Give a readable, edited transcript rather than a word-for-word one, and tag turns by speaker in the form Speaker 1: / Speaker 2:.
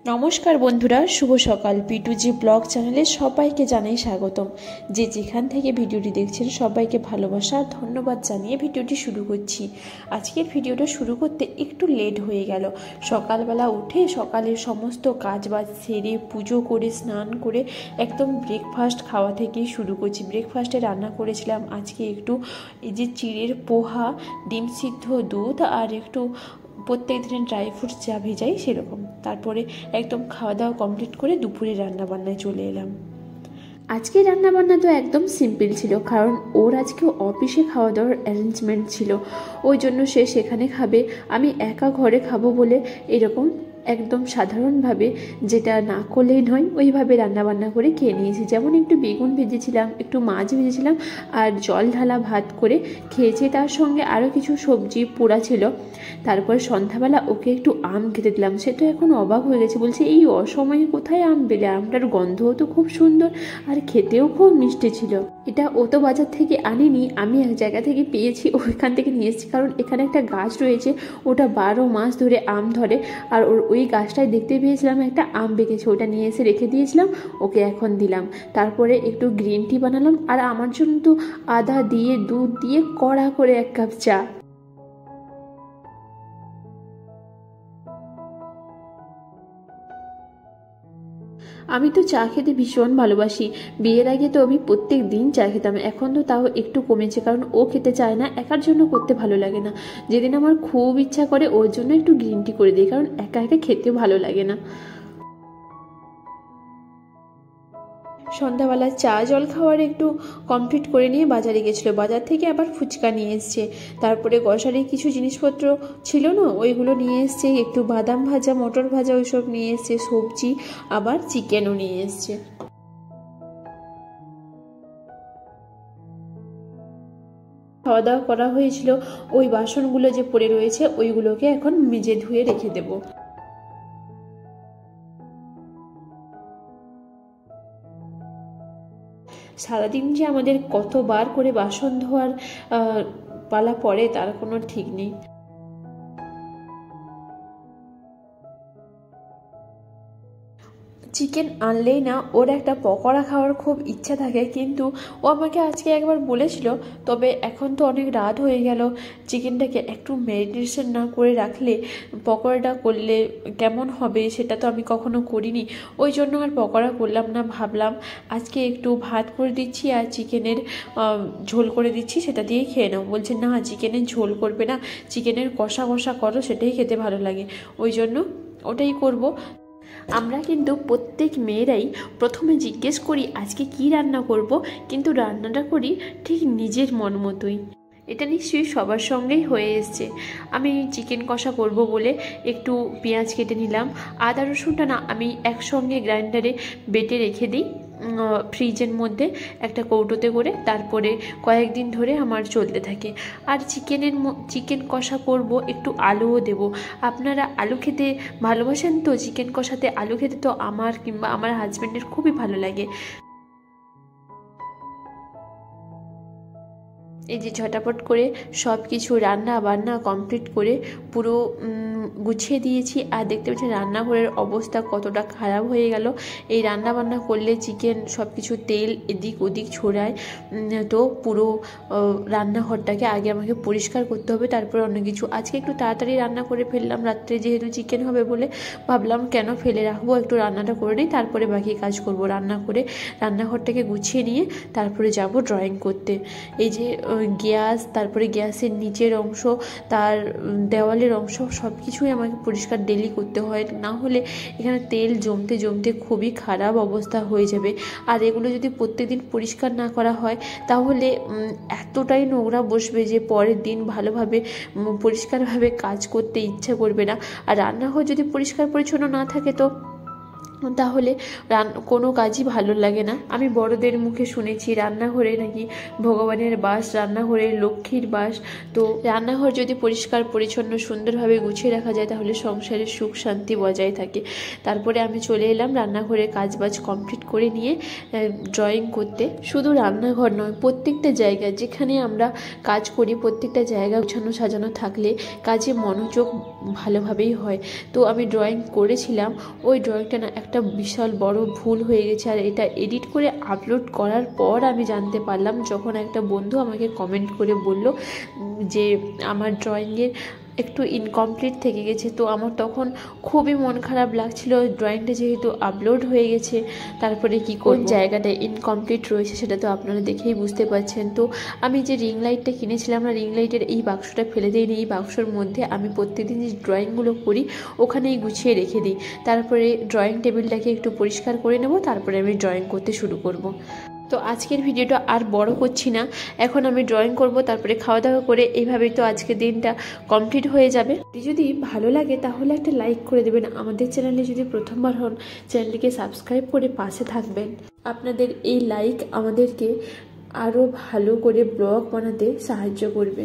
Speaker 1: নমস্কার বন্ধুরা, শুভ সকাল। P2G ব্লগ চ্যানেলে সবাইকে জানাই স্বাগতম। যে যেখান থেকে ভিডিওটি দেখছেন সবাইকে ভালোবাসা আর ধন্যবাদ জানিয়ে ভিডিওটি শুরু করছি। আজকের ভিডিওটা শুরু করতে একটু লেট হয়ে গেল। সকালবেলা উঠে সকালের সমস্ত কাজবাজ সেরে পুজো করে স্নান করে একদম ব্রেকফাস্ট খাওয়া থেকেই শুরু করছি। ব্রেকফাস্টে রান্না করেছিলাম আজকে একটু এই যে চিড়ের পোহা, ডিম সিদ্ধ, দুধ আর একটু প্রত্যেক দিনের ড্রাই ফ্রুটস যা ভেজাই সেরকম। তারপরে একদম খাওয়া দাওয়া কমপ্লিট করে দুপুরে রান্নাবান্নায় চলে এলাম। আজকে রান্নাবান্না তো একদম সিম্পল ছিল, কারণ ওর আজকে অফিসে খাওয়া দাওয়ার অ্যারেঞ্জমেন্ট ছিল, ওই জন্য সে সেখানে খাবে। আমি একা ঘরে খাবো বলে এরকম একদম সাধারণভাবে, যেটা না করলেই নয়, ওইভাবে রান্নাবান্না করে খেয়ে নিয়েছি। যেমন একটু বেগুন ভেজেছিলাম, একটু মাছ ভেজেছিলাম আর জল ঢালা ভাত করে খেয়েছি। তার সঙ্গে আরও কিছু সবজি পোড়া ছিল। তারপর সন্ধ্যাবেলা ওকে একটু আম খেতে দিলাম। সে তো এখন অবাক হয়ে গেছে, বলছে এই অসময়ে কোথায় আম পেলে? আমটার গন্ধও তো খুব সুন্দর আর খেতেও খুব মিষ্টি ছিল। এটা ও তো বাজার থেকে আনিনি, আমি এক জায়গা থেকে পেয়েছি, ওইখান থেকে নিয়ে এসেছি। কারণ এখানে একটা গাছ রয়েছে, ওটা 12 মাস ধরে আম ধরে, আর ওই গাছটায় দেখতে পেয়েছিলাম একটা আম পেকেছে, ওটা নিয়ে এসে রেখে দিয়েছিলাম, ওকে এখন দিলাম। তারপরে একটু গ্রিন টি বানালাম, আর আমার জন্য তো আদা দিয়ে দুধ দিয়ে কড়া করে 1 কাপ চা। আমি তো চা খেতে ভীষণ ভালোবাসি। বিয়ের আগে তো আমি প্রত্যেক দিন চা খেতাম, এখন তো তাও একটু কমেছে, কারণ ও খেতে চায় না, একার জন্য করতে ভালো লাগে না। যেদিন আমার খুব ইচ্ছা করে ওর জন্য একটু গ্রিন টি করে দিই, কারণ একা একা খেতেও ভালো লাগে না। সন্ধ্যাবেলা চা জল খাওয়ার একটু কমপ্লিট করে নিয়ে বাজারে গেছিলো, বাজার থেকে আবার ফুচকা নিয়ে এসছে। তারপরে গ্রসারির কিছু জিনিসপত্র ছিল না, ওইগুলো নিয়ে এসছে, একটু বাদাম ভাজা, মটর ভাজা, ওইসব নিয়ে এসছে, সবজি, আবার চিকেনও নিয়ে এসছে। খাওয়া দাওয়া করা হয়েছিল, ওই বাসনগুলো যে পড়ে রয়েছে ওইগুলোকে এখন মেজে ধুয়ে রেখে দেবো। সারাদিন যে আমাদের কতবার করে বাসন ধোয়ার পালা পড়ে তার কোনো ঠিক নেই। চিকেন আনলেই না ওর একটা পকোড়া খাওয়ার খুব ইচ্ছা থাকে, কিন্তু ও আমাকে আজকে একবার বলেছিল, তবে এখন তো অনেক রাত হয়ে গেল, চিকেনটাকে একটু ম্যারিনেশন না করে রাখলে পকোড়াটা করলে কেমন হবে সেটা তো আমি কখনো করিনি, ওই জন্য আর পকোড়া করলাম না। ভাবলাম আজকে একটু ভাত করে দিচ্ছি আর চিকেনের ঝোল করে দিচ্ছি, সেটা দিয়েই খেয়ে নাও। বলছে না, চিকেনের ঝোল করবে না, চিকেনের কষা কষা করো, সেটাই খেতে ভালো লাগে, ওই জন্য ওটাই করব। আমরা কিন্তু প্রত্যেক মেয়েরাই প্রথমে জিজ্ঞেস করি আজকে কি রান্না করব, কিন্তু রান্নাটা করি ঠিক নিজের মন মতোই। এটা নিশ্চয়ই সবার সঙ্গেই হয়ে এসছে। আমি চিকেন কষা করব বলে একটু পেঁয়াজ কেটে নিলাম। আদা রসুনটা না আমি একসঙ্গে গ্রাইন্ডারে বেটে রেখে দিই ফ্রিজের মধ্যে একটা কৌটোতে করে, তারপরে কয়েকদিন ধরে আমার চলতে থাকে। আর চিকেন কষা করব, একটু আলুও দেব। আপনারা আলু খেতে ভালোবাসেন তো? চিকেন কষাতে আলু খেতে তো আমার কিংবা আমার হাজব্যান্ডের খুবই ভালো লাগে। এই যে ঝটাপট করে সব কিছু রান্না বান্না কমপ্লিট করে পুরো গুছিয়ে দিয়েছি, আর দেখতে পাচ্ছেন রান্নাঘরের অবস্থা কতটা খারাপ হয়ে গেল। এই রান্না বান্না করলে চিকেন সব কিছু তেল এদিক ওদিক ছড়ায়, তো পুরো রান্নাঘরটাকে আগে আমাকে পরিষ্কার করতে হবে, তারপরে অন্য কিছু। আজকে একটু তাড়াতাড়ি রান্না করে ফেললাম, রাত্রে যেহেতু চিকেন হবে বলে ভাবলাম কেন ফেলে রাখবো, একটু রান্নাটা করে নিই, তারপরে বাকি কাজ করব। রান্না করে রান্নাঘরটাকে গুছিয়ে নিয়ে তারপরে যাব ড্রয়িং করতে। এই যে গ্যাস, তারপরে গ্যাসের নিচের অংশ, তার দেওয়ালের অংশ, সব কিছুই আমাকে পরিষ্কার ডেলি করতে হয়, না হলে এখানে তেল জমতে জমতে খুবই খারাপ অবস্থা হয়ে যাবে। আর এগুলো যদি প্রত্যেকদিন পরিষ্কার না করা হয় তাহলে এতটাই নোংরা বসবে যে পরের দিন ভালোভাবে পরিষ্কারভাবে কাজ করতে ইচ্ছা করবে না। আর রান্নাঘর যদি পরিষ্কার পরিচ্ছন্ন না থাকে তো তাহলে কোনো কাজই ভালো লাগে না। আমি বড়দের মুখে শুনেছি রান্নাঘরে নাকি ভগবানের বাস, রান্নাঘরে লক্ষ্মীর বাস। তো রান্নাঘর যদি পরিষ্কার পরিচ্ছন্ন সুন্দরভাবে গুছিয়ে রাখা যায় তাহলে সংসারের সুখ শান্তি বজায় থাকে। তারপরে আমি চলে এলাম রান্নাঘরে কাজবাজ কমপ্লিট করে নিয়ে ড্রয়িং করতে। শুধু রান্নাঘর নয়, প্রত্যেকটা জায়গা যেখানে আমরা কাজ করি প্রত্যেকটা জায়গা গোছানো সাজানো থাকলে কাজে মনোযোগ ভালোভাবেই হয়। তো আমি ড্রয়িং করেছিলাম, ওই ড্রয়িংটা না একটা বিশাল বড় ভুল হয়ে গেছে। আর এটা এডিট করে আপলোড করার পর আমি জানতে পারলাম, যখন একটা বন্ধু আমাকে কমেন্ট করে বলল যে আমার ড্রয়িংয়ের একটু ইনকমপ্লিট থেকে গেছে। তো আমার তখন খুবই মন খারাপ লাগছিল, ড্রয়িংটা যেহেতু আপলোড হয়ে গেছে তারপরে কি কোন জায়গাটা ইনকমপ্লিট রয়েছে সেটা তো আপনারা দেখেই বুঝতে পারছেন। তো আমি যে রিং লাইটটা কিনেছিলাম না, রিং লাইটের এই বাক্সটা ফেলে দিইনি, এই বাক্সর মধ্যে আমি প্রত্যেকদিন যে ড্রয়িংগুলো করি ওখানেই গুছিয়ে রেখে দিই। তারপরে ড্রয়িং টেবিলটাকে একটু পরিষ্কার করে নেব, তারপরে আমি ড্রয়িং করতে শুরু করব। তো আজকের ভিডিওটা আর বড় করছি না, এখন আমি ড্রয়িং করব, তারপরে খাওয়া দাওয়া করে এইভাবেই তো আজকের দিনটা কমপ্লিট হয়ে যাবে। যদি ভালো লাগে তাহলে একটা লাইক করে দেবেন। আমাদের চ্যানেলে যদি প্রথমবার হন চ্যানেলটিকে সাবস্ক্রাইব করে পাশে থাকবেন। আপনাদের এই লাইক আমাদেরকে আরও ভালো করে ব্লগ বানাতে সাহায্য করবে।